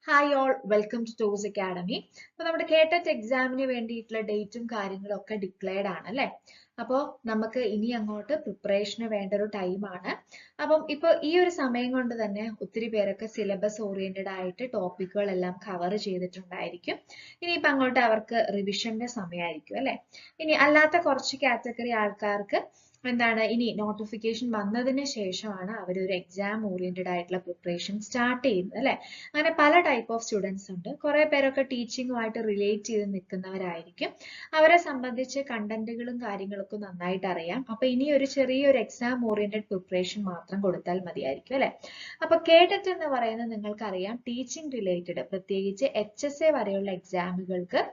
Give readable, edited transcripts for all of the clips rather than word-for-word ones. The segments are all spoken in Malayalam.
Hi all, welcome to TOES Academy. അപ്പോൾ നമ്മുടെ KTET എക്സാമിന് വേണ്ടിയിട്ടുള്ള ഡേറ്റും കാര്യങ്ങളും ഒക്കെ ഡിക്ലെയർഡ് ആണ് അല്ലേ? അപ്പോൾ നമുക്ക് ഇനി അങ്ങോട്ട് പ്രിപ്പറേഷന് വേണ്ട ഒരു ടൈമാണ്. അപ്പം ഇപ്പോൾ ഈ ഒരു സമയം കൊണ്ട് തന്നെ ഒത്തിരി പേരൊക്കെ സിലബസ് ഓറിയന്റഡ് ആയിട്ട് ടോപ്പിക്കുകളെല്ലാം കവർ ചെയ്തിട്ടുണ്ടായിരിക്കും. ഇനിയിപ്പോൾ അങ്ങോട്ട് അവർക്ക് റിവിഷന്റെ സമയമായിരിക്കും അല്ലേ? ഇനി അല്ലാത്ത കുറച്ച് കാറ്റഗറി ആൾക്കാർക്ക് എന്താണ് ഇനി നോട്ടിഫിക്കേഷൻ വന്നതിന് ശേഷമാണ് അവർ ഒരു എക്സാം ഓറിയന്റഡ് ആയിട്ടുള്ള പ്രിപ്പറേഷൻ സ്റ്റാർട്ട് ചെയ്യുന്നത് അല്ലേ? അങ്ങനെ പല ടൈപ്പ് ഓഫ് സ്റ്റുഡൻസ് ഉണ്ട്. കുറെ പേരൊക്കെ ടീച്ചിങ്ങുമായിട്ട് റിലേറ്റ് ചെയ്ത് നിൽക്കുന്നവരായിരിക്കും. അവരെ സംബന്ധിച്ച് കണ്ടന്റുകളും കാര്യങ്ങളൊക്കെ നന്നായിട്ട് അറിയാം. അപ്പൊ ഇനി ഒരു ചെറിയൊരു എക്സാം ഓറിയന്റഡ് പ്രിപ്പറേഷൻ മാത്രം കൊടുത്താൽ മതിയായിരിക്കും അല്ലെ? അപ്പൊ KTET എന്ന് പറയുന്നത് നിങ്ങൾക്കറിയാം ടീച്ചിങ് റിലേറ്റഡ്, പ്രത്യേകിച്ച് HSA വരെയുള്ള എക്സാമുകൾക്ക്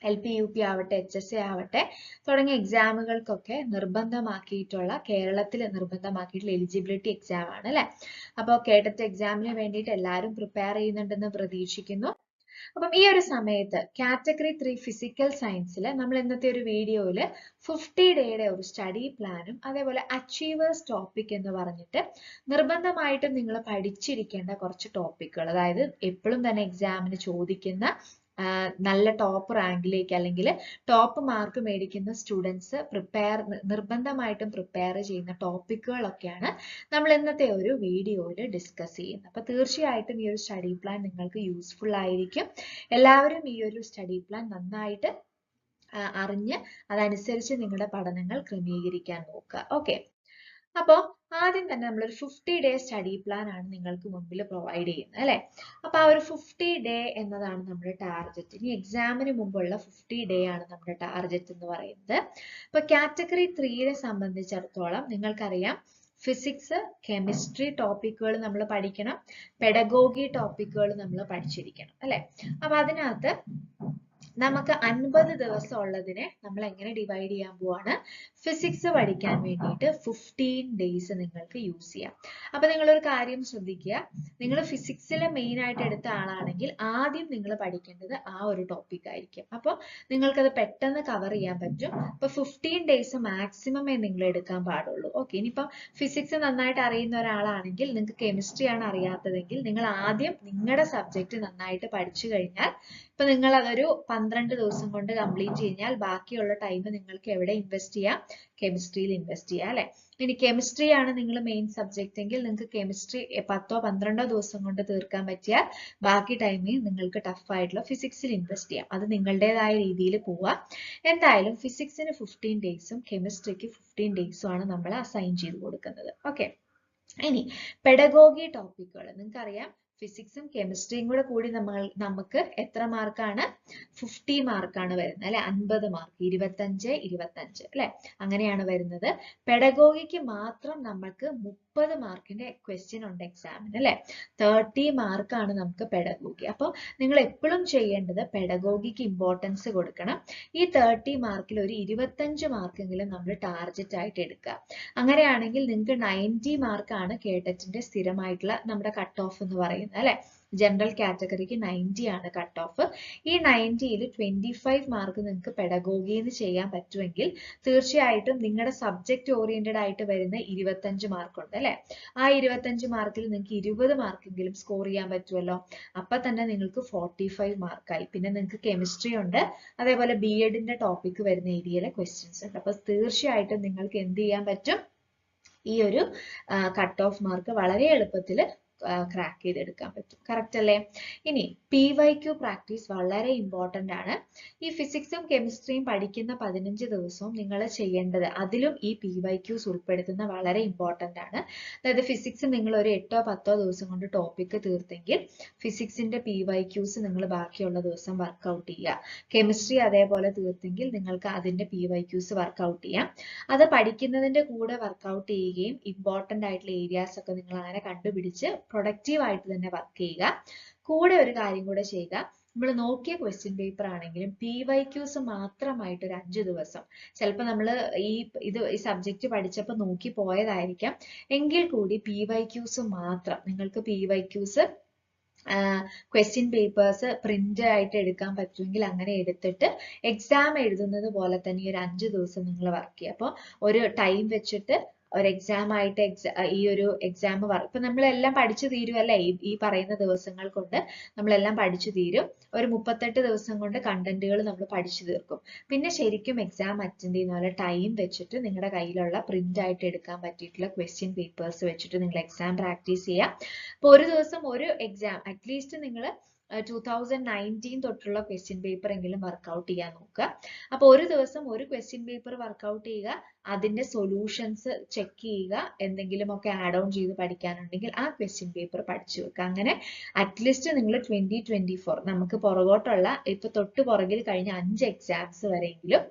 LP UP ആവട്ടെ HSA ആവട്ടെ തുടങ്ങിയ എക്സാമുകൾക്കൊക്കെ നിർബന്ധമാക്കിയിട്ടുള്ള കേരളത്തിൽ നിർബന്ധമാക്കിയിട്ടുള്ള എലിജിബിലിറ്റി എക്സാം ആണ് അല്ലെ? അപ്പോൾ KTET എക്സാമിന് വേണ്ടിയിട്ട് എല്ലാവരും പ്രിപ്പയർ ചെയ്യുന്നുണ്ടെന്ന് പ്രതീക്ഷിക്കുന്നു. അപ്പം ഈ ഒരു സമയത്ത് കാറ്റഗറി 3 ഫിസിക്കൽ സയൻസിൽ നമ്മൾ ഇന്നത്തെ ഒരു വീഡിയോയിൽ 50 ഡേയുടെ ഒരു സ്റ്റഡി പ്ലാനും അതേപോലെ അച്ചീവേഴ്സ് ടോപ്പിക് എന്ന് പറഞ്ഞിട്ട് നിർബന്ധമായിട്ടും നിങ്ങൾ പഠിച്ചിരിക്കേണ്ട കുറച്ച് ടോപ്പിക്കുകൾ, അതായത് എപ്പോഴും തന്നെ എക്സാമിന് ചോദിക്കുന്ന നല്ല ടോപ്പ് റാങ്കിലേക്ക് അല്ലെങ്കിൽ ടോപ്പ് മാർക്ക് മേടിക്കുന്ന സ്റ്റുഡൻസ് നിർബന്ധമായിട്ടും പ്രിപ്പയർ ചെയ്യുന്ന ടോപ്പിക്കുകളൊക്കെയാണ് നമ്മൾ ഇന്നത്തെ ഒരു വീഡിയോയിൽ ഡിസ്കസ് ചെയ്യുന്നത്. അപ്പോൾ തീർച്ചയായിട്ടും ഈ ഒരു സ്റ്റഡി പ്ലാൻ നിങ്ങൾക്ക് യൂസ്ഫുൾ ആയിരിക്കും. എല്ലാവരും ഈ ഒരു സ്റ്റഡി പ്ലാൻ നന്നായിട്ട് അറിഞ്ഞ് അതനുസരിച്ച് നിങ്ങളുടെ പഠനങ്ങൾ ക്രമീകരിക്കാൻ നോക്കുക. ഓക്കെ, അപ്പോൾ ആദ്യം തന്നെ നമ്മളൊരു 50 ഡേ സ്റ്റഡി പ്ലാൻ ആണ് നിങ്ങൾക്ക് മുമ്പിൽ പ്രൊവൈഡ് ചെയ്യുന്നത് അല്ലേ? അപ്പൊ ആ ഒരു 50 ഡേ എന്നതാണ് നമ്മുടെ ടാർഗറ്റ്. ഇനി എക്സാമിന് മുമ്പുള്ള 50 ഡേ ആണ് നമ്മുടെ ടാർഗറ്റ് എന്ന് പറയുന്നത്. ഇപ്പൊ കാറ്റഗറി 3നെ സംബന്ധിച്ചിടത്തോളം നിങ്ങൾക്കറിയാം ഫിസിക്സ്, കെമിസ്ട്രി ടോപ്പിക്കുകൾ നമ്മൾ പഠിക്കണം, പെഡഗോഗി ടോപ്പിക്കുകൾ നമ്മൾ പഠിച്ചിരിക്കണം അല്ലെ? അപ്പൊ അതിനകത്ത് നമുക്ക് 50 ദിവസം ഉള്ളതിനെ നമ്മൾ എങ്ങനെ ഡിവൈഡ് ചെയ്യാൻ പോവാണ്? ഫിസിക്സ് പഠിക്കാൻ വേണ്ടിയിട്ട് 15 ഡേയ്സ് നിങ്ങൾക്ക് യൂസ് ചെയ്യാം. അപ്പൊ നിങ്ങളൊരു കാര്യം ശ്രദ്ധിക്കുക, നിങ്ങൾ ഫിസിക്സിൽ മെയിൻ ആയിട്ട് എടുത്ത ആളാണെങ്കിൽ ആദ്യം നിങ്ങൾ പഠിക്കേണ്ടത് ആ ഒരു ടോപ്പിക് ആയിരിക്കും. അപ്പോൾ നിങ്ങൾക്കത് പെട്ടെന്ന് കവർ ചെയ്യാൻ പറ്റും. ഇപ്പൊ 15 ഡേയ്സ് മാക്സിമമേ നിങ്ങൾ എടുക്കാൻ പാടുള്ളൂ. ഓക്കെ, ഇനിയിപ്പം ഫിസിക്സ് നന്നായിട്ട് അറിയുന്ന ഒരാളാണെങ്കിൽ നിങ്ങൾക്ക് കെമിസ്ട്രി ആണ് അറിയാത്തതെങ്കിൽ നിങ്ങൾ ആദ്യം നിങ്ങളുടെ സബ്ജക്റ്റ് നന്നായിട്ട് പഠിച്ചു കഴിഞ്ഞാൽ ഇപ്പൊ നിങ്ങൾ അതൊരു 12 ദിവസം കൊണ്ട് കംപ്ലീറ്റ് കഴിഞ്ഞാൽ ബാക്കിയുള്ള ടൈം നിങ്ങൾക്ക് എവിടെ ഇൻവെസ്റ്റ് ചെയ്യാം? കെമിസ്ട്രിയിൽ ഇൻവെസ്റ്റ് ചെയ്യാം അല്ലെ? ഇനി കെമിസ്ട്രി ആണ് നിങ്ങൾ മെയിൻ സബ്ജക്റ്റ് എങ്കിൽ നിങ്ങൾക്ക് കെമിസ്ട്രി 10-12 ദിവസം കൊണ്ട് തീർക്കാൻ പറ്റിയാൽ ബാക്കി ടൈമിൽ നിങ്ങൾക്ക് ടഫ് ആയിട്ടുള്ള ഫിസിക്സിൽ ഇൻവെസ്റ്റ് ചെയ്യാം. അത് നിങ്ങളുടേതായ രീതിയിൽ പോവാം. എന്തായാലും ഫിസിക്സിന് 15 ഡേയ്സും കെമിസ്ട്രിക്ക് 15 ഡേയ്സും ആണ് നമ്മൾ അസൈൻ ചെയ്ത് കൊടുക്കുന്നത്. ഓക്കെ, ഇനി പെഡഗോഗി ടോപ്പിക്കുകൾ നിങ്ങൾക്കറിയാം ഫിസിക്സും കെമിസ്ട്രിയും കൂടെ കൂടി നമുക്ക് എത്ര മാർക്കാണ്? 50 മാർക്കാണ് വരുന്നത് അല്ലെ? 50 മാർക്ക്, 25 അല്ലെ? അങ്ങനെയാണ് വരുന്നത്. പെഡഗോഗിക്ക് മാത്രം നമുക്ക് 30 മാർക്കിന്റെ ക്വസ്റ്റ്യൻ ഉണ്ട് എക്സാമിന് അല്ലെ? 30 മാർക്കാണ് നമുക്ക് പെഡഗോഗി. അപ്പോൾ നിങ്ങൾ എപ്പോഴും ചെയ്യേണ്ടത് പെഡഗോഗിക്ക് ഇമ്പോർട്ടൻസ് കൊടുക്കണം. ഈ 30 മാർക്കിൽ ഒരു 25 മാർക്കെങ്കിലും നമ്മൾ ടാർഗറ്റ് ആയിട്ട് എടുക്കുക. അങ്ങനെയാണെങ്കിൽ നിങ്ങൾക്ക് 90 മാർക്കാണ് KTETന്റെ സ്ഥിരമായിട്ടുള്ള നമ്മുടെ കട്ട് ഓഫ് എന്ന് പറയുന്നത് അല്ലെ? ജനറൽ കാറ്റഗറിക്ക് 90 ആണ് കട്ട് ഓഫ്. ഈ 90ൽ 25 മാർക്ക് നിങ്ങൾക്ക് പെഡഗോഗിന്ന് ചെയ്യാൻ പറ്റുമെങ്കിൽ തീർച്ചയായിട്ടും നിങ്ങളുടെ സബ്ജക്ട് ഓറിയന്റഡ് ആയിട്ട് വരുന്ന 25 മാർക്ക് ഉണ്ട് അല്ലെ? ആ 25 മാർക്കിൽ നിങ്ങൾക്ക് 20 മാർക്കെങ്കിലും സ്കോർ ചെയ്യാൻ പറ്റുമല്ലോ. അപ്പൊ തന്നെ നിങ്ങൾക്ക് 45 മാർക്കായി. പിന്നെ നിങ്ങൾക്ക് കെമിസ്ട്രി ഉണ്ട്, അതേപോലെ BEdന്റെ ടോപ്പിക് വരുന്ന ഏരിയയിലെ ക്വസ്റ്റ്യൻസ് ഉണ്ട്. അപ്പൊ തീർച്ചയായിട്ടും നിങ്ങൾക്ക് എന്ത് ചെയ്യാൻ പറ്റും? ഈ ഒരു കട്ട് ഓഫ് മാർക്ക് വളരെ എളുപ്പത്തിൽ ക്രാക്ക് ചെയ്തെടുക്കാൻ പറ്റും. കറക്റ്റ് അല്ലേ? ഇനി PYQ പ്രാക്ടീസ് വളരെ ഇമ്പോർട്ടന്റ് ആണ്. ഈ ഫിസിക്സും കെമിസ്ട്രിയും പഠിക്കുന്ന 15 ദിവസവും നിങ്ങൾ ചെയ്യേണ്ടത് അതിലും ഈ PYQs ഉൾപ്പെടുത്തുന്ന വളരെ ഇമ്പോർട്ടന്റ് ആണ്. അതായത് ഫിസിക്സ് നിങ്ങൾ ഒരു 8-10 ദിവസം കൊണ്ട് ടോപ്പിക് തീർത്തെങ്കിൽ ഫിസിക്സിന്റെ PYQs നിങ്ങൾ ബാക്കിയുള്ള ദിവസം വർക്ക്ഔട്ട് ചെയ്യുക. കെമിസ്ട്രി അതേപോലെ തീർത്തെങ്കിൽ നിങ്ങൾക്ക് അതിന്റെ PYQs വർക്ക്ഔട്ട് ചെയ്യാം. അത് പഠിക്കുന്നതിന്റെ കൂടെ വർക്ക്ഔട്ട് ചെയ്യുകയും ഇമ്പോർട്ടന്റ് ആയിട്ടുള്ള ഏരിയാസ് ഒക്കെ നിങ്ങൾ അങ്ങനെ കണ്ടുപിടിച്ച് പ്രൊഡക്റ്റീവ് ആയിട്ട് തന്നെ വർക്ക് ചെയ്യുക. കൂടെ ഒരു കാര്യം കൂടെ ചെയ്യുക, നമ്മൾ നോക്കിയ ക്വസ്റ്റ്യൻ പേപ്പർ ആണെങ്കിലും PYQs മാത്രമായിട്ട് ഒരു 5 ദിവസം, ചിലപ്പോൾ നമ്മൾ ഈ സബ്ജക്റ്റ് പഠിച്ചപ്പോൾ നോക്കി പോയതായിരിക്കാം, എങ്കിൽ കൂടി PYQs മാത്രം നിങ്ങൾക്ക് PYQs ക്വസ്റ്റ്യൻ പേപ്പേഴ്സ് പ്രിന്റ് ആയിട്ട് എടുക്കാൻ പറ്റുമെങ്കിൽ അങ്ങനെ എടുത്തിട്ട് എക്സാം എഴുതുന്നത് പോലെ തന്നെ ഒരു 5 ദിവസം നിങ്ങൾ വർക്ക് ചെയ്യുക. അപ്പോൾ ഒരു ടൈം വെച്ചിട്ട് ഒരു എക്സാം ആയിട്ട് ഈ ഒരു എക്സാം ഇപ്പൊ നമ്മളെല്ലാം പഠിച്ചു തീരും അല്ലേ, ഈ പറയുന്ന ദിവസങ്ങൾ കൊണ്ട് നമ്മളെല്ലാം പഠിച്ചു തീരും. ഒരു 38 ദിവസം കൊണ്ട് കണ്ടന്റുകൾ നമ്മൾ പഠിച്ചു തീർക്കും. പിന്നെ ശരിക്കും എക്സാം അറ്റൻഡ് ചെയ്യുന്ന പോലെ ടൈം വെച്ചിട്ട് നിങ്ങളുടെ കയ്യിലുള്ള പ്രിന്റ് ആയിട്ട് എടുക്കാൻ പറ്റിയിട്ടുള്ള ക്വസ്റ്റ്യൻ പേപ്പേഴ്സ് വെച്ചിട്ട് നിങ്ങൾ എക്സാം പ്രാക്ടീസ് ചെയ്യാം. അപ്പൊ ഒരു ദിവസം ഒരു എക്സാം അറ്റ്ലീസ്റ്റ് നിങ്ങൾ 2019 തൊട്ടുള്ള ക്വസ്റ്റ്യൻ പേപ്പർ എങ്കിലും വർക്ക്ഔട്ട് ചെയ്യാൻ നോക്കുക. അപ്പൊ ഒരു ദിവസം ഒരു ക്വസ്റ്റ്യൻ പേപ്പർ വർക്ക്ഔട്ട് ചെയ്യുക, അതിന്റെ സൊല്യൂഷൻസ് ചെക്ക് ചെയ്യുക, എന്തെങ്കിലുമൊക്കെ ആഡ് ഓൺ ചെയ്ത് പഠിക്കാനുണ്ടെങ്കിൽ ആ ക്വസ്റ്റ്യൻ പേപ്പർ പഠിച്ചു വെക്കുക. അങ്ങനെ അറ്റ്ലീസ്റ്റ് നിങ്ങൾ 2024 നമുക്ക് പുറകോട്ടുള്ള ഇപ്പൊ തൊട്ട് പുറകിൽ കഴിഞ്ഞ 5 എക്സാംസ് വരെയെങ്കിലും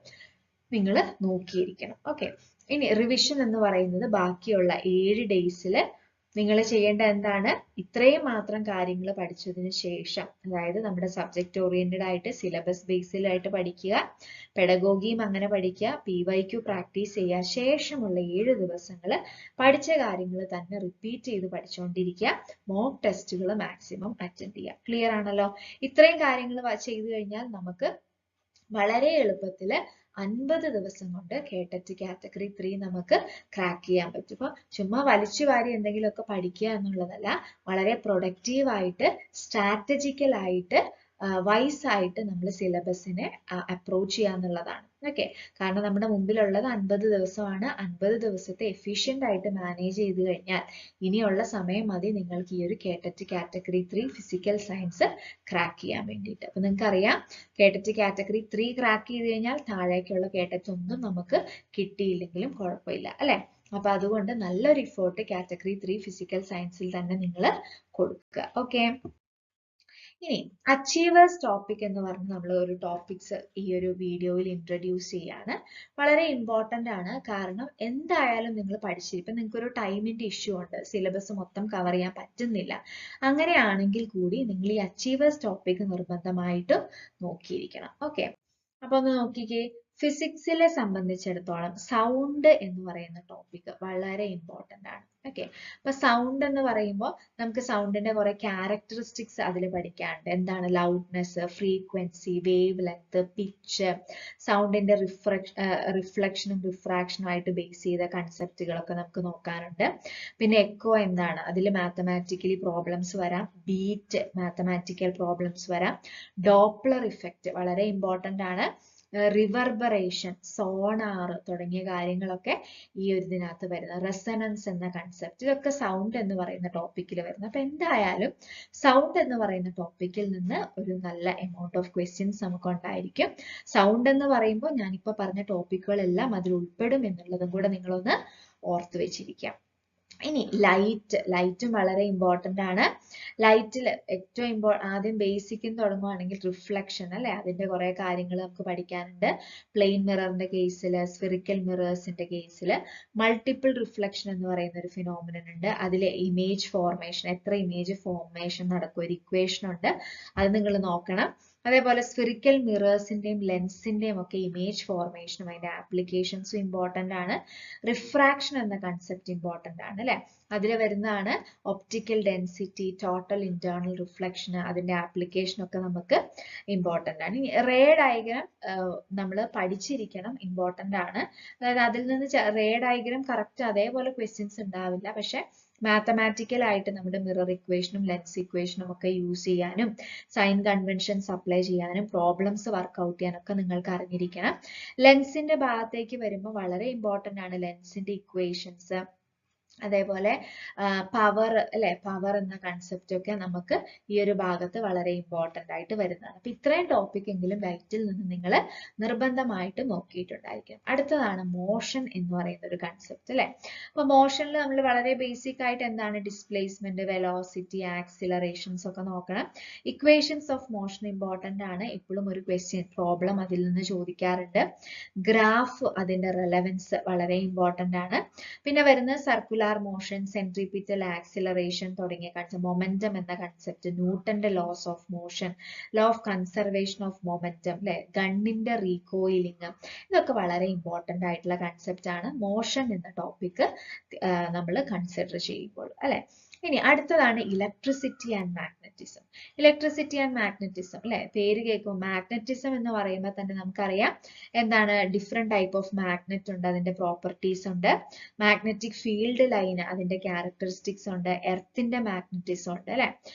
നിങ്ങൾ നോക്കിയിരിക്കണം. ഓക്കെ, ഇനി റിവിഷൻ എന്ന് പറയുന്നത് ബാക്കിയുള്ള 7 ഡേയ്സിൽ നിങ്ങൾ ചെയ്യേണ്ട എന്താണ്, ഇത്രയും മാത്രം കാര്യങ്ങൾ പഠിച്ചതിന് ശേഷം, അതായത് നമ്മുടെ സബ്ജക്ട് ഓറിയന്റഡ് ആയിട്ട് സിലബസ് ബേസിലായിട്ട് പഠിക്കുക, പെഡഗോഗിയും അങ്ങനെ പഠിക്കുക, PYQ പ്രാക്ടീസ് ചെയ്യുക. ശേഷമുള്ള 7 ദിവസങ്ങൾ പഠിച്ച കാര്യങ്ങൾ തന്നെ റിപ്പീറ്റ് ചെയ്ത് പഠിച്ചുകൊണ്ടിരിക്കുക. മോക്ക് ടെസ്റ്റുകൾ മാക്സിമം അറ്റൻഡ് ചെയ്യുക. ക്ലിയർ ആണല്ലോ? ഇത്രയും കാര്യങ്ങൾ ചെയ്തു കഴിഞ്ഞാൽ നമുക്ക് വളരെ എളുപ്പത്തിൽ 50 ദിവസം കൊണ്ട് കേട്ടറ്റ് കാറ്റഗറി 3 നമുക്ക് ക്രാക്ക് ചെയ്യാൻ പറ്റും. അപ്പൊ ചുമ്മാ വലിച്ചു വാരി എന്തെങ്കിലുമൊക്കെ പഠിക്കുക എന്നുള്ളതല്ല, വളരെ പ്രൊഡക്റ്റീവ് ആയിട്ട് സ്ട്രാറ്റജിക്കൽ ആയിട്ട് വൈസ് ആയിട്ട് നമ്മൾ സിലബസിനെ അപ്രോച്ച് ചെയ്യാന്നുള്ളതാണ്. ഓക്കെ, കാരണം നമ്മുടെ മുമ്പിലുള്ളത് 50 ദിവസമാണ്. 50 ദിവസത്തെ എഫിഷ്യന്റ് ആയിട്ട് മാനേജ് ചെയ്ത് കഴിഞ്ഞാൽ ഇനിയുള്ള സമയം മതി നിങ്ങൾക്ക് ഈ ഒരു കേട്ടറ്റ് കാറ്റഗറി 3 ഫിസിക്കൽ സയൻസ് ക്രാക്ക് ചെയ്യാൻ വേണ്ടിയിട്ട്. അപ്പൊ നിങ്ങൾക്ക് അറിയാം, കേട്ടറ്റ് കാറ്റഗറി 3 ക്രാക്ക് ചെയ്ത് കഴിഞ്ഞാൽ താഴേക്കുള്ള കേട്ടറ്റ് ഒന്നും നമുക്ക് കിട്ടിയില്ലെങ്കിലും കുഴപ്പമില്ല അല്ലെ. അപ്പൊ അതുകൊണ്ട് നല്ലൊരു ഇഫോർട്ട് കാറ്റഗറി 3 ഫിസിക്കൽ സയൻസിൽ തന്നെ നിങ്ങൾ കൊടുക്കുക. ഓക്കെ, ഇനി അച്ചീവേഴ്സ് ടോപ്പിക് എന്ന് പറഞ്ഞ് നമ്മൾ ഒരു ടോപ്പിക്സ് ഈ ഒരു വീഡിയോയിൽ ഇൻട്രൊഡ്യൂസ് ചെയ്യാണ്. വളരെ ഇമ്പോർട്ടന്റ് ആണ്, കാരണം എന്തായാലും നിങ്ങൾ പഠിച്ചിരിക്കും. ഇപ്പൊ നിങ്ങൾക്ക് ഒരു ടൈമിന്റെ ഇഷ്യൂ ഉണ്ട്, സിലബസ് മൊത്തം കവർ ചെയ്യാൻ പറ്റുന്നില്ല, അങ്ങനെയാണെങ്കിൽ കൂടി നിങ്ങൾ ഈ അച്ചീവേഴ്സ് ടോപ്പിക് നിർബന്ധമായിട്ടും നോക്കിയിരിക്കണം. ഓക്കെ, അപ്പൊ ഒന്ന് നോക്കിക്കേ, ഫിസിക്സിലെ സംബന്ധിച്ചിടത്തോളം സൗണ്ട് എന്ന് പറയുന്ന ടോപ്പിക് വളരെ ഇമ്പോർട്ടന്റ് ആണ്. ഓക്കെ, അപ്പൊ സൗണ്ട് എന്ന് പറയുമ്പോൾ നമുക്ക് സൗണ്ടിന്റെ കുറെ ക്യാരക്ടറിസ്റ്റിക്സ് അതിൽ പഠിക്കാനുണ്ട്. എന്താണ് loudness, frequency, wavelength, pitch, സൗണ്ടിന്റെ റിഫ്ലക്ഷനും റിഫ്രാക്ഷനും ആയിട്ട് ബേസ് ചെയ്ത കൺസെപ്റ്റുകളൊക്കെ നമുക്ക് നോക്കാനുണ്ട്. പിന്നെ എക്കോ എന്താണ്, അതിൽ മാത്തമാറ്റിക്കലി പ്രോബ്ലംസ് വരാം, ബീറ്റ് മാത്തമാറ്റിക്കൽ പ്രോബ്ലംസ് വരാം, ഡോപ്ലർ ഇഫക്റ്റ് വളരെ ഇമ്പോർട്ടന്റ് ആണ്, റിവർബറേഷൻ, സോണാർ തുടങ്ങിയ കാര്യങ്ങളൊക്കെ ഈ ഒരു ഇതിനകത്ത് വരുന്ന, റെസണൻസ് എന്ന കൺസെപ്റ്റ്, ഇതൊക്കെ സൗണ്ട് എന്ന് പറയുന്ന ടോപ്പിക്കിൽ വരുന്നത്. അപ്പൊ എന്തായാലും സൗണ്ട് എന്ന് പറയുന്ന ടോപ്പിക്കിൽ നിന്ന് ഒരു നല്ല എമൗണ്ട് ഓഫ് ക്വസ്റ്റ്യൻസ് നമുക്ക് ഉണ്ടായിരിക്കും. സൗണ്ട് എന്ന് പറയുമ്പോൾ ഞാനിപ്പോ പറഞ്ഞ ടോപ്പിക്കുകളെല്ലാം അതിൽ ഉൾപ്പെടും എന്നുള്ളതും കൂടെ നിങ്ങളൊന്ന് ഓർത്ത് വെച്ചിരിക്കാം. ഇനി ലൈറ്റും വളരെ ഇമ്പോർട്ടന്റ് ആണ്. ലൈറ്റിൽ ഏറ്റവും ആദ്യം ബേസിക് തുടങ്ങുവാണെങ്കിൽ റിഫ്ലക്ഷൻ അല്ലെ, അതിന്റെ കുറെ കാര്യങ്ങൾ നമുക്ക് പഠിക്കാനുണ്ട്. പ്ലെയിൻ മിററിന്റെ കേസിൽ, സ്ഫെറിക്കൽ മിറേഴ്സിന്റെ കേസിൽ മൾട്ടിപ്പിൾ റിഫ്ലക്ഷൻ എന്ന് പറയുന്ന ഒരു ഫിനോമിനൻ ഉണ്ട്. അതിലെ ഇമേജ് ഫോർമേഷൻ, എത്ര ഇമേജ് ഫോർമേഷൻ നടക്കും, ഒരു ഇക്വേഷൻ ഉണ്ട്, അത് നിങ്ങൾ നോക്കണം. അതേപോലെ സ്ഫെറിക്കൽ മിറേഴ്സിന്റെയും ലെൻസിന്റെയും ഒക്കെ ഇമേജ് ഫോർമേഷനും അതിന്റെ ആപ്ലിക്കേഷൻസും ഇമ്പോർട്ടന്റ് ആണ്. റിഫ്രാക്ഷൻ എന്ന കൺസെപ്റ്റ് ഇമ്പോർട്ടന്റ് ആണ് അല്ലെ, അതിൽ വരുന്നതാണ് optical density, total internal reflection, അതിന്റെ ആപ്ലിക്കേഷൻ ഒക്കെ നമുക്ക് ഇമ്പോർട്ടന്റ് ആണ്. ഇനി റേ ഡയഗ്രാം നമ്മൾ പഠിച്ചിരിക്കണം, ഇമ്പോർട്ടന്റ് ആണ്. അതായത് അതിൽ നിന്ന് റേ ഡയഗ്രാം കറക്റ്റ് അതേപോലെ ക്വസ്റ്റ്യൻസ് ഉണ്ടാവില്ല, പക്ഷെ മാത്തമാറ്റിക്കൽ ആയിട്ട് നമ്മുടെ മിറർ ഇക്വേഷനും ലെൻസ് ഇക്വേഷനും ഒക്കെ യൂസ് ചെയ്യാനും സൈൻ കൺവെൻഷൻസ് അപ്ലൈ ചെയ്യാനും പ്രോബ്ലംസ് വർക്ക്ഔട്ട് ചെയ്യാനൊക്കെ നിങ്ങൾക്ക് അറിഞ്ഞിരിക്കണം. ലെൻസിന്റെ ഭാഗത്തേക്ക് വരുമ്പോൾ വളരെ ഇമ്പോർട്ടന്റ് ആണ് ലെൻസിന്റെ ഇക്വേഷൻസ്, അതേപോലെ പവർ അല്ലെ, പവർ എന്ന കൺസെപ്റ്റ് ഒക്കെ നമുക്ക് ഈ ഒരു ഭാഗത്ത് വളരെ ഇമ്പോർട്ടന്റ് ആയിട്ട് വരുന്നതാണ്. അപ്പൊ ഇത്രയും ടോപ്പിക് എങ്കിലും ലൈറ്റിൽ നിന്ന് നിങ്ങൾ നിർബന്ധമായിട്ട് നോക്കിയിട്ടുണ്ടായിരിക്കും. അടുത്തതാണ് മോഷൻ എന്ന് പറയുന്ന ഒരു കൺസെപ്റ്റ് അല്ലെ. അപ്പൊ മോഷനിൽ നമ്മൾ വളരെ ബേസിക് ആയിട്ട് എന്താണ് ഡിസ്പ്ലേസ്മെന്റ്, വെലോസിറ്റി, ആക്സിലറേഷൻസ് ഒക്കെ നോക്കണം. ഇക്വേഷൻസ് ഓഫ് മോഷൻ ഇമ്പോർട്ടന്റ് ആണ്, എപ്പോഴും ഒരു ക്വസ്റ്റ്യൻ പ്രോബ്ലം അതിൽ നിന്ന് ചോദിക്കാറുണ്ട്. ഗ്രാഫ്, അതിന്റെ റെലവൻസ് വളരെ ഇമ്പോർട്ടന്റ് ആണ്. പിന്നെ വരുന്ന സർക്കുലർ മോഷൻ, സെൻട്രിപിറ്റൽ ആക്സിലറേഷൻ തുടങ്ങിയ കൺസെപ്റ്റ്, മൊമെന്റം എന്ന കൺസെപ്റ്റ്, ന്യൂട്ടന്റെ laws of motion, law of conservation of momentum അല്ലെ, ഗണ്ണിന്റെ റീകോയിലിംഗ്, ഇതൊക്കെ വളരെ ഇമ്പോർട്ടന്റ് ആയിട്ടുള്ള കൺസെപ്റ്റ് ആണ് മോഷൻ എന്ന ടോപ്പിക് നമ്മൾ കൺസിഡർ ചെയ്യുമ്പോൾ അല്ലെ. ഇനി അടുത്തതാണ് electricity and magnetism. Electricity and magnetism അല്ലെ, പേര് കേൾക്കും. മാഗ്നറ്റിസം എന്ന് പറയുമ്പോൾ തന്നെ നമുക്കറിയാം എന്താണ്, ഡിഫറെന്റ് ടൈപ്പ് ഓഫ് മാഗ്നറ്റ് ഉണ്ട്, അതിന്റെ പ്രോപ്പർട്ടീസ് ഉണ്ട്. മാഗ്നറ്റിക് ഫീൽഡ് ലൈൻ അതിന്റെ ക്യാരക്ടറിസ്റ്റിക്സ് ഉണ്ട്. എർത്തിന്റെ മാഗ്നറ്റിസം ഉണ്ട് അല്ലെ.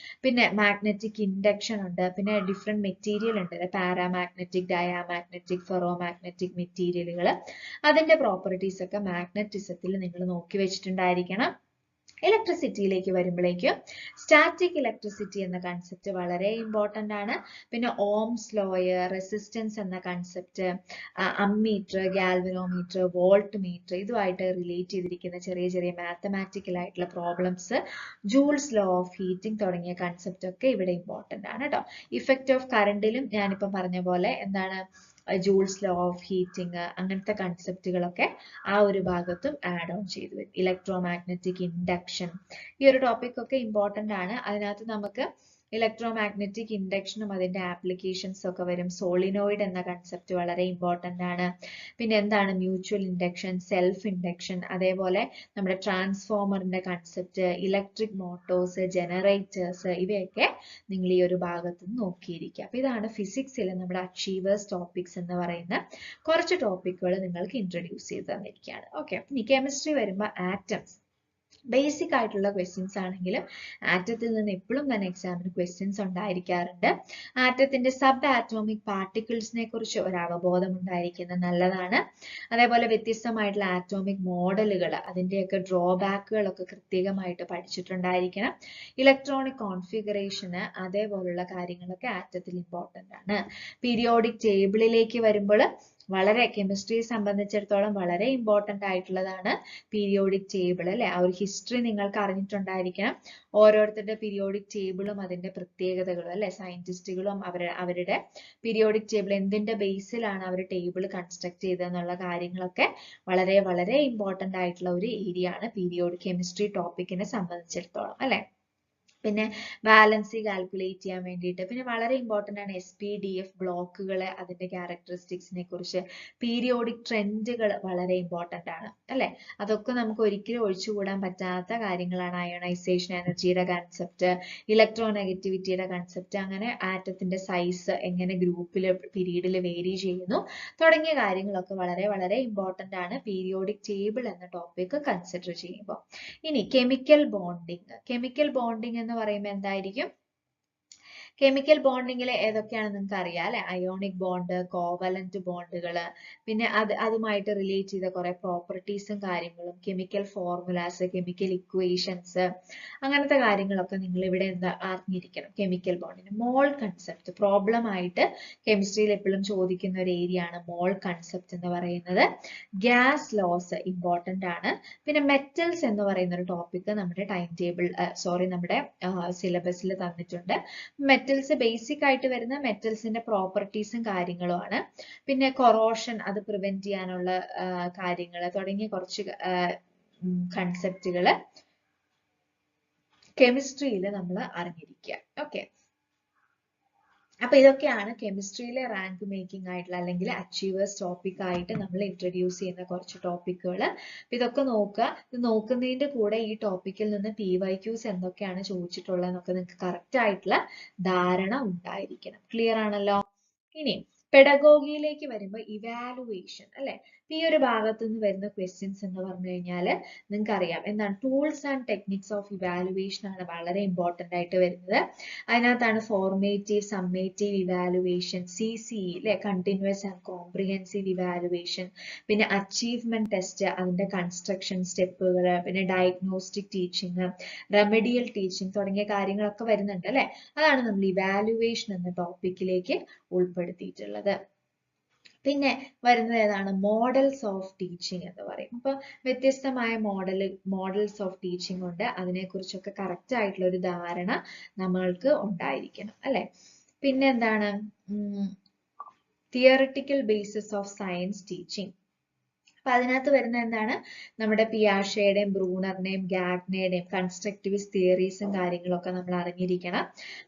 പിന്നെ മാഗ്നറ്റിക് ഇൻഡക്ഷൻ ഉണ്ട്. പിന്നെ ഡിഫറെന്റ് മെറ്റീരിയൽ ഉണ്ട്, പാരാമാഗ്നറ്റിക്, ഡയാമാഗ്നറ്റിക്, ഫെറോമാഗ്നറ്റിക് മെറ്റീരിയലുകൾ. അതിന്റെ പ്രോപ്പർട്ടീസ് ഒക്കെ മാഗ്നറ്റിസത്തിൽ നിങ്ങൾ നോക്കി വെച്ചിട്ടുണ്ടായിരിക്കണം. ഇലക്ട്രിസിറ്റിയിലേക്ക് വരുമ്പോഴേക്കും സ്റ്റാറ്റിക് ഇലക്ട്രിസിറ്റി എന്ന കൺസെപ്റ്റ് വളരെ ഇമ്പോർട്ടന്റ് ആണ്. പിന്നെ ഓംസ് ലോയ്, റെസിസ്റ്റൻസ് എന്ന concept, ammeter, galvanometer, volt meter, ഇതുമായിട്ട് റിലേറ്റ് ചെയ്തിരിക്കുന്ന ചെറിയ ചെറിയ മാത്തമാറ്റിക്കൽ ആയിട്ടുള്ള problems, Joule's law of heating തുടങ്ങിയ കൺസെപ്റ്റ് ഒക്കെ ഇവിടെ ഇമ്പോർട്ടന്റ് ആണ് കേട്ടോ. ഇഫക്റ്റ് ഓഫ് കറണ്ടിലും ഞാനിപ്പം പറഞ്ഞ പോലെ എന്താണ്, ജൂൾസ് ലോ ഓഫ് ഹീറ്റിംഗ്, അങ്ങനത്തെ കൺസെപ്റ്റുകളൊക്കെ ആ ഒരു ഭാഗത്തും ആഡ് ഓൺ ചെയ്തു വരും. ഇലക്ട്രോ മാഗ്നറ്റിക് ഇൻഡക്ഷൻ, ഈ ഒരു ടോപ്പിക് ഒക്കെ ഇമ്പോർട്ടന്റ് ആണ്. അതിനകത്ത് നമുക്ക് ഇലക്ട്രോ മാഗ്നറ്റിക് ഇൻഡക്ഷനും അതിന്റെ ആപ്ലിക്കേഷൻസ് ഒക്കെ വരും. സോളിനോയിഡ് എന്ന കൺസെപ്റ്റ് വളരെ ഇമ്പോർട്ടന്റ് ആണ്. പിന്നെ എന്താണ് മ്യൂച്വൽ ഇൻഡക്ഷൻ, സെൽഫ് ഇൻഡക്ഷൻ, അതേപോലെ നമ്മുടെ ട്രാൻസ്ഫോമറിന്റെ കൺസെപ്റ്റ്, ഇലക്ട്രിക് മോട്ടോഴ്സ്, ജനറേറ്റേഴ്സ്, ഇവയൊക്കെ നിങ്ങൾ ഈ ഒരു ഭാഗത്ത് നിന്ന് നോക്കിയിരിക്കുക. അപ്പൊ ഇതാണ് ഫിസിക്സിൽ നമ്മുടെ അച്ചീവേഴ്സ് ടോപ്പിക്സ് എന്ന് പറയുന്ന കുറച്ച് ടോപ്പിക്കുകൾ നിങ്ങൾക്ക് ഇൻട്രൊഡ്യൂസ് ചെയ്ത് തന്നിരിക്കുകയാണ്. ഓക്കെ, ഇനി കെമിസ്ട്രി വരുമ്പോൾ ആറ്റംസ്, ബേസിക് ആയിട്ടുള്ള ക്വസ്റ്റ്യൻസ് ആണെങ്കിലും ആറ്റത്തിൽ നിന്ന് എപ്പോഴും തന്നെ എക്സാമിന് ക്വസ്റ്റ്യൻസ് ഉണ്ടായിരിക്കാറുണ്ട്. ആറ്റത്തിന്റെ സബ് ആറ്റോമിക് പാർട്ടിക്കിൾസിനെ കുറിച്ച് ഒരു അവബോധം ഉണ്ടായിരിക്കുന്നത് നല്ലതാണ്. അതേപോലെ വ്യത്യസ്തമായിട്ടുള്ള ആറ്റോമിക് മോഡലുകൾ, അതിന്റെയൊക്കെ ഡ്രോബാക്കുകളൊക്കെ കൃത്യമായിട്ട് പഠിച്ചിട്ടുണ്ടായിരിക്കണം. ഇലക്ട്രോണിക് കോൺഫിഗറേഷന്, അതേപോലുള്ള കാര്യങ്ങളൊക്കെ ആറ്റത്തിൽ ഇമ്പോർട്ടന്റ് ആണ്. പീരിയോഡിക് ടേബിളിലേക്ക് വരുമ്പോൾ വളരെ കെമിസ്ട്രിയെ സംബന്ധിച്ചിടത്തോളം വളരെ ഇമ്പോർട്ടന്റ് ആയിട്ടുള്ളതാണ് പീരിയോഡിക് ടേബിൾ അല്ലെ. ആ ഒരു ഹിസ്റ്ററി നിങ്ങൾക്ക് അറിഞ്ഞിട്ടുണ്ടായിരിക്കണം. ഓരോരുത്തരുടെ പീരിയോഡിക് ടേബിളും അതിന്റെ പ്രത്യേകതകളും അല്ലെ, സയന്റിസ്റ്റുകളും അവരുടെ പീരിയോഡിക് ടേബിൾ എന്തിന്റെ ബേസിലാണ് അവർ ടേബിൾ കൺസ്ട്രക്ട് ചെയ്തതെന്നുള്ള കാര്യങ്ങളൊക്കെ വളരെ വളരെ ഇമ്പോർട്ടന്റ് ആയിട്ടുള്ള ഒരു ഏരിയ ആണ് പീരിയോഡിക് കെമിസ്ട്രി ടോപ്പിക്കിനെ സംബന്ധിച്ചിടത്തോളം അല്ലെ. പിന്നെ വാലൻസി കാൽക്കുലേറ്റ് ചെയ്യാൻ വേണ്ടിയിട്ട് പിന്നെ വളരെ ഇമ്പോർട്ടന്റ് ആണ് SPDF ബ്ലോക്കുകൾ, അതിന്റെ ക്യാരക്ടറിസ്റ്റിക്സിനെ കുറിച്ച്. പീരിയോഡിക് ട്രെൻഡുകൾ വളരെ ഇമ്പോർട്ടന്റ് ആണ് അല്ലെ. അതൊക്കെ നമുക്ക് ഒരിക്കലും ഒഴിച്ചുകൂടാൻ പറ്റാത്ത കാര്യങ്ങളാണ്. അയോണൈസേഷൻ എനർജിയുടെ കൺസെപ്റ്റ്, ഇലക്ട്രോനെഗറ്റിവിറ്റിയുടെ കൺസെപ്റ്റ്, അങ്ങനെ ആറ്റത്തിന്റെ സൈസ് എങ്ങനെ ഗ്രൂപ്പിൽ പീരീഡിൽ വേരി ചെയ്യുന്നു തുടങ്ങിയ കാര്യങ്ങളൊക്കെ വളരെ വളരെ ഇമ്പോർട്ടന്റ് ആണ് പീരിയോഡിക് ടേബിൾ എന്ന ടോപ്പിക് കൺസിഡർ ചെയ്യുമ്പോൾ. ഇനി കെമിക്കൽ ബോണ്ടിങ് എന്ന് പറയുമ്പോൾ എന്തായിരിക്കും? കെമിക്കൽ ബോണ്ടിങ്ങിൽ ഏതൊക്കെയാണ് നിങ്ങൾക്ക് അറിയാം അല്ലെ. അയോണിക് ബോണ്ട്, കോവലന്റ് ബോണ്ടുകൾ, പിന്നെ അതുമായിട്ട് റിലേറ്റ് ചെയ്ത കുറെ പ്രോപ്പർട്ടീസും കാര്യങ്ങളും, കെമിക്കൽ ഫോർമുലാസ്, കെമിക്കൽ ഇക്വേഷൻസ്, അങ്ങനത്തെ കാര്യങ്ങളൊക്കെ നിങ്ങൾ ഇവിടെ എന്താ അറിഞ്ഞിരിക്കണം. കെമിക്കൽ ബോണ്ടിന് മോൾ കൺസെപ്റ്റ് പ്രോബ്ലം ആയിട്ട് കെമിസ്ട്രിയിൽ എപ്പോഴും ചോദിക്കുന്ന ഒരു ഏരിയ ആണ് മോൾ കൺസെപ്റ്റ് എന്ന് പറയുന്നത്. ഗ്യാസ് ലോസ് ഇമ്പോർട്ടന്റ് ആണ്. പിന്നെ മെറ്റൽസ് എന്ന് പറയുന്ന ഒരു ടോപ്പിക് നമ്മുടെ നമ്മുടെ സിലബസിൽ തന്നിട്ടുണ്ട്. മെറ്റൽസ് ബേസിക് ആയിട്ട് വരുന്ന മെറ്റൽസിന്റെ പ്രോപ്പർട്ടീസും കാര്യങ്ങളും ആണ്. പിന്നെ കൊറോഷൻ, അത് പ്രിവെന്റ് ചെയ്യാനുള്ള കാര്യങ്ങൾ തുടങ്ങിയ കുറച്ച് കൺസെപ്റ്റുകൾ കെമിസ്ട്രിയിൽ നമ്മൾ അറിഞ്ഞിരിക്കുക. ഓക്കെ, അപ്പൊ ഇതൊക്കെയാണ് കെമിസ്ട്രിയിലെ റാങ്ക് മേക്കിംഗ് ആയിട്ടുള്ള അല്ലെങ്കിൽ അച്ചീവേഴ്സ് ടോപ്പിക് ആയിട്ട് നമ്മൾ ഇൻട്രൊഡ്യൂസ് ചെയ്യുന്ന കുറച്ച് ടോപ്പിക്കുകൾ. ഇതൊക്കെ നോക്കുക. ഇത് നോക്കുന്നതിന്റെ കൂടെ ഈ ടോപ്പിക്കിൽ നിന്ന് PYQs എന്തൊക്കെയാണ് ചോദിച്ചിട്ടുള്ളതെന്നൊക്കെ നിങ്ങൾക്ക് കറക്റ്റ് ആയിട്ടുള്ള ധാരണ ഉണ്ടായിരിക്കണം. ക്ലിയർ ആണല്ലോ. ഇനി പെഡഗോഗിയിലേക്ക് വരുമ്പോൾ ഇവാലുവേഷൻ അല്ലെ. ഈ ഒരു ഭാഗത്തു നിന്ന് വരുന്ന ക്വസ്റ്റ്യൻസ് എന്ന് പറഞ്ഞു കഴിഞ്ഞാൽ നിങ്ങൾക്ക് അറിയാം എന്താണ്, tools and techniques of evaluation ആണ് വളരെ ഇമ്പോർട്ടന്റ് ആയിട്ട് വരുന്നത്. അതിനകത്താണ് ഫോർമേറ്റീവ്, സമ്മേറ്റീവ് ഇവാലുവേഷൻ, CCE അല്ലെ, കണ്ടിന്യൂസ് ആൻഡ് കോംപ്രിഹെൻസീവ് ഇവാലുവേഷൻ, പിന്നെ അച്ചീവ്മെന്റ് ടെസ്റ്റ്, അതിന്റെ കൺസ്ട്രക്ഷൻ സ്റ്റെപ്പുകൾ, പിന്നെ ഡയഗ്നോസ്റ്റിക് ടീച്ചിങ്, റെമഡിയൽ ടീച്ചിങ് തുടങ്ങിയ കാര്യങ്ങളൊക്കെ വരുന്നുണ്ട് അല്ലെ. അതാണ് നമ്മൾ ഇവാലുവേഷൻ എന്ന ടോപ്പിക്കിലേക്ക് ഉൾപ്പെടുത്തിയിട്ടുള്ളത്. പിന്നെ വരുന്നത് ഏതാണ്, മോഡൽസ് ഓഫ് ടീച്ചിങ് എന്ന് പറയും. അപ്പൊ വ്യത്യസ്തമായ മോഡൽസ് ഓഫ് ടീച്ചിങ് ഉണ്ട്. അതിനെക്കുറിച്ചൊക്കെ കറക്റ്റ് ആയിട്ടുള്ള ഒരു ധാരണ നമ്മൾക്ക് ഉണ്ടായിരിക്കണം അല്ലെ. പിന്നെ എന്താണ്, theoretical basis of science teaching, അപ്പൊ അതിനകത്ത് വരുന്ന എന്താണ് നമ്മുടെ പിയാഷയുടെയും ബ്രൂണറിന്റെയും ഗാഗ്നയുടെയും കൺസ്ട്രക്റ്റിവിസ്റ്റ് തിയറീസും കാര്യങ്ങളൊക്കെ നമ്മൾ അറിഞ്ഞിരിക്കണം.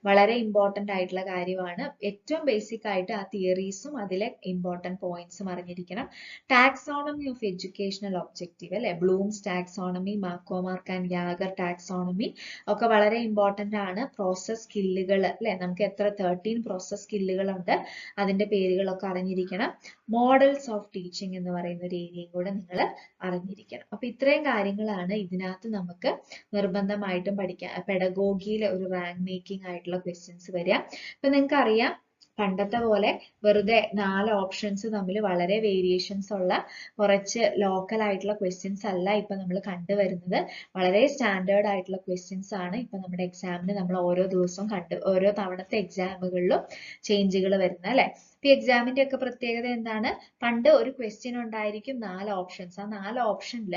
വളരെ ഇമ്പോർട്ടന്റ് ആയിട്ടുള്ള കാര്യമാണ്. ഏറ്റവും ബേസിക് ആയിട്ട് ആ തിയറീസും അതിലെ ഇമ്പോർട്ടന്റ് പോയിന്റ്സും അറിഞ്ഞിരിക്കണം. ടാക്സോണമി ഓഫ് എഡ്യൂക്കേഷണൽ ഒബ്ജക്റ്റീവ് അല്ലെ, ബ്ലൂംസ് ടാക്സോണമി, മാർക്കോമാർക്ക് ആൻഡ് യാഗർ ടാക്സോണമി ഒക്കെ വളരെ ഇമ്പോർട്ടന്റ് ആണ്. പ്രോസസ് സ്കില്ലുകൾ അല്ലെ, നമുക്ക് എത്ര 13 പ്രോസസ് സ്കില്ലുകൾ ഉണ്ട്, അതിന്റെ പേരുകളൊക്കെ അറിഞ്ഞിരിക്കണം. മോഡൽസ് ഓഫ് ടീച്ചിങ് എന്ന് പറയുന്ന ഒരു ഏരിയയും കൂടെ നിങ്ങൾ അറിഞ്ഞിരിക്കണം. അപ്പൊ ഇത്രയും കാര്യങ്ങളാണ് ഇതിനകത്ത് നമുക്ക് നിർബന്ധമായിട്ടും പഠിക്കാൻ. പെഡഗോഗിയിലെ ഒരു റാങ്ക് മേക്കിംഗ് ആയിട്ടുള്ള ക്വസ്റ്റ്യൻസ് വരിക. ഇപ്പൊ നിങ്ങൾക്ക് അറിയാം, പണ്ടത്തെ പോലെ വെറുതെ 4 ഓപ്ഷൻസ് തമ്മിൽ വളരെ വേരിയേഷൻസ് ഉള്ള കുറച്ച് ലോക്കൽ ആയിട്ടുള്ള ക്വസ്റ്റ്യൻസ് അല്ല ഇപ്പൊ നമ്മൾ കണ്ടുവരുന്നത്. വളരെ സ്റ്റാൻഡേർഡ് ആയിട്ടുള്ള ക്വസ്റ്റ്യൻസ് ആണ് ഇപ്പൊ നമ്മുടെ എക്സാമിന് നമ്മൾ ഓരോ ദിവസവും ഓരോ തവണത്തെ എക്സാമുകളിലും ചേഞ്ചുകൾ വരുന്നത് അല്ലെ. ഇപ്പൊ എക്സാമിന്റെ ഒക്കെ പ്രത്യേകത എന്താണ്? പണ്ട് ഒരു ക്വസ്റ്റ്യൻ ഉണ്ടായിരിക്കും 4 ഓപ്ഷൻസ്. ആ 4 ഓപ്ഷനിൽ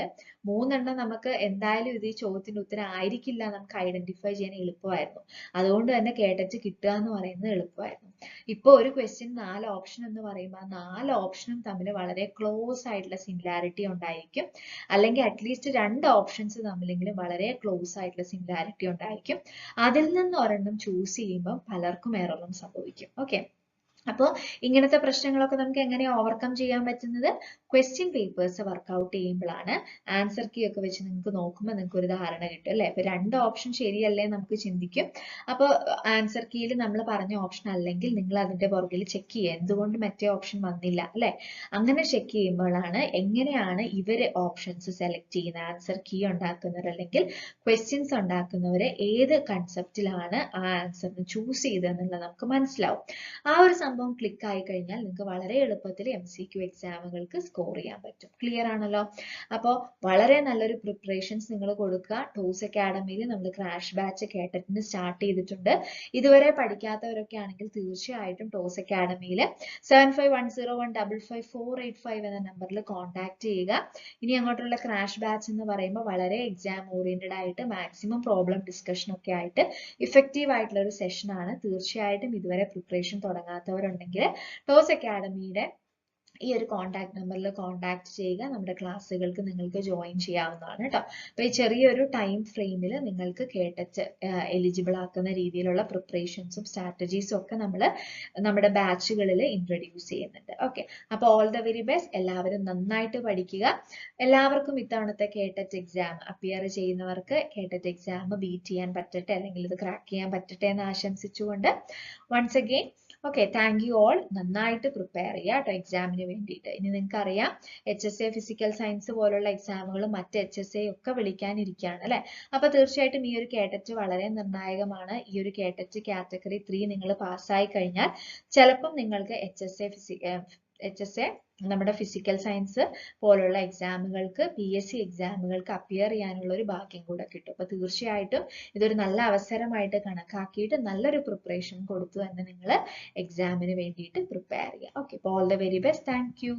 3 നമുക്ക് എന്തായാലും ഇത് ഈ ചോദ്യത്തിന്റെ ഉത്തരം ആയിരിക്കില്ല നമുക്ക് ഐഡന്റിഫൈ ചെയ്യാൻ എളുപ്പമായിരുന്നു. അതുകൊണ്ട് തന്നെ കേട്ടിട്ട് കിട്ടുക എന്ന് പറയുന്നത് എളുപ്പമായിരുന്നു. ഇപ്പൊ ഒരു ക്വസ്റ്റ്യൻ 4 ഓപ്ഷൻ എന്ന് പറയുമ്പോൾ ആ 4 ഓപ്ഷനും തമ്മിൽ വളരെ ക്ലോസ് ആയിട്ടുള്ള സിമിലാരിറ്റി ഉണ്ടായിരിക്കും. അല്ലെങ്കിൽ അറ്റ്ലീസ്റ്റ് 2 ഓപ്ഷൻസ് തമ്മിലെങ്കിലും വളരെ ക്ലോസ് ആയിട്ടുള്ള സിമിലാരിറ്റി ഉണ്ടായിരിക്കും. അതിൽ നിന്ന് ഒരെണ്ണം ചൂസ് ചെയ്യുമ്പോൾ പലർക്കും എററും സംഭവിക്കും. ഓക്കെ, അപ്പോൾ ഇങ്ങനത്തെ പ്രശ്നങ്ങളൊക്കെ നമുക്ക് എങ്ങനെ ഓവർകം ചെയ്യാൻ പറ്റുന്നത്? ക്വസ്റ്റ്യൻ പേപ്പേഴ്സ് വർക്ക്ഔട്ട് ചെയ്യുമ്പോഴാണ്. ആൻസർ കീ ഒക്കെ വെച്ച് നിങ്ങൾക്ക് നോക്കുമ്പോൾ നിങ്ങൾക്ക് ഒരു ധാരണ കിട്ടും അല്ലെ. ഇപ്പൊ 2 ഓപ്ഷൻ ശരിയല്ലേ നമുക്ക് ചിന്തിക്കും. അപ്പോൾ ആൻസർ കീയിൽ നമ്മൾ പറഞ്ഞ ഓപ്ഷൻ അല്ലെങ്കിൽ നിങ്ങൾ അതിന്റെ പുറകിൽ ചെക്ക് ചെയ്യുക, എന്തുകൊണ്ട് മറ്റേ ഓപ്ഷൻ വന്നില്ല അല്ലെ. അങ്ങനെ ചെക്ക് ചെയ്യുമ്പോഴാണ് എങ്ങനെയാണ് ഇവര് ഓപ്ഷൻസ് സെലക്ട് ചെയ്യുന്നത്, ആൻസർ കീ ഉണ്ടാക്കുന്നവർ അല്ലെങ്കിൽ ക്വസ്റ്റ്യൻസ് ഉണ്ടാക്കുന്നവര് ഏത് കൺസെപ്റ്റിലാണ് ആ ആൻസറിന് ചൂസ് ചെയ്തതെന്നുള്ളത് നമുക്ക് മനസ്സിലാവും. ആ ഒരു സംഭവം ക്ലിക്ക് ആയി കഴിഞ്ഞാൽ നിങ്ങൾക്ക് വളരെ എളുപ്പത്തിൽ MCQ എക്സാമുകൾക്ക് സ്കോർ ചെയ്യാൻ പറ്റും. ക്ലിയർ ആണല്ലോ? അപ്പോൾ വളരെ നല്ലൊരു പ്രിപ്പറേഷൻസ് നിങ്ങൾ കൊടുക്കുക. ടോസ് അക്കാഡമിയിൽ നമ്മൾ ക്രാഷ് ബാച്ച് കേട്ടറ്റിന് സ്റ്റാർട്ട് ചെയ്തിട്ടുണ്ട്. ഇതുവരെ പഠിക്കാത്തവരൊക്കെ ആണെങ്കിൽ തീർച്ചയായിട്ടും ടോസ് അക്കാഡമിയിൽ 7510155485 എന്ന നമ്പറിൽ കോൺടാക്ട് ചെയ്യുക. ഇനി അങ്ങോട്ടുള്ള ക്രാഷ് ബാച്ച് എന്ന് പറയുമ്പോൾ വളരെ എക്സാം ഓറിയന്റഡ് ആയിട്ട് മാക്സിമം പ്രോബ്ലം ഡിസ്കഷൻ ഒക്കെ ആയിട്ട് ഇഫക്റ്റീവ് ആയിട്ടുള്ള ഒരു സെഷൻ ആണ്. തീർച്ചയായിട്ടും ഇതുവരെ പ്രിപ്പറേഷൻ തുടങ്ങാത്തവരുണ്ടെങ്കിൽ ടോസ് അക്കാഡമിയുടെ ഈ ഒരു കോൺടാക്ട് നമ്പറിൽ കോൺടാക്ട് ചെയ്യുക. നമ്മുടെ ക്ലാസ്സുകൾക്ക് നിങ്ങൾക്ക് ജോയിൻ ചെയ്യാവുന്നതാണ് കേട്ടോ. അപ്പൊ ഈ ചെറിയൊരു ടൈം ഫ്രെയിമിൽ നിങ്ങൾക്ക് കേട്ടിട്ട് എലിജിബിൾ ആക്കുന്ന രീതിയിലുള്ള പ്രിപ്പറേഷൻസും സ്ട്രാറ്റജീസും ഒക്കെ നമ്മൾ നമ്മുടെ ബാച്ചുകളിൽ ഇൻട്രൊഡ്യൂസ് ചെയ്യുന്നുണ്ട്. ഓക്കെ, അപ്പോൾ ഓൾ ദ വെരി ബെസ്റ്റ്. എല്ലാവരും നന്നായിട്ട് പഠിക്കുക. എല്ലാവർക്കും ഇത്തവണത്തെ കേട്ടറ്റ് എക്സാം അപ്പിയർ ചെയ്യുന്നവർക്ക് കേട്ടറ്റ് എക്സാം ബീറ്റ് ചെയ്യാൻ പറ്റട്ടെ, അല്ലെങ്കിൽ ഇത് ക്രാക്ക് ചെയ്യാൻ പറ്റട്ടെ എന്ന് ആശംസിച്ചുകൊണ്ട് once again okay, thank you all. നന്നായിട്ട് പ്രിപ്പയർ ചെയ്യുക കേട്ടോ എക്സാമിന് വേണ്ടിയിട്ട്. ഇനി നിങ്ങൾക്ക് അറിയാം HSA ഫിസിക്കൽ സയൻസ് പോലുള്ള എക്സാമുകളും മറ്റ് HSA ഒക്കെ വിളിക്കാനിരിക്കുകയാണ് അല്ലെ. അപ്പൊ തീർച്ചയായിട്ടും ഈ ഒരു കേട്ടറ്റ് വളരെ നിർണായകമാണ്. ഈ ഒരു കേട്ടറ്റ് കാറ്റഗറി 3 നിങ്ങൾ പാസ്സായി കഴിഞ്ഞാൽ ചിലപ്പം നിങ്ങൾക്ക് HSA നമ്മുടെ ഫിസിക്കൽ സയൻസ് പോലുള്ള എക്സാമുകൾക്ക് PSC എക്സാമുകൾക്ക് അപ്പിയർ ചെയ്യാനുള്ള ഒരു ഭാഗ്യം കൂടെ കിട്ടും. അപ്പൊ തീർച്ചയായിട്ടും ഇതൊരു നല്ല അവസരമായിട്ട് കണക്കാക്കിയിട്ട് നല്ലൊരു പ്രിപ്പറേഷൻ കൊടുത്തു തന്നെ നിങ്ങൾ എക്സാമിന് വേണ്ടിയിട്ട് പ്രിപ്പയർ ചെയ്യുക. Okay, all the very best. Thank you.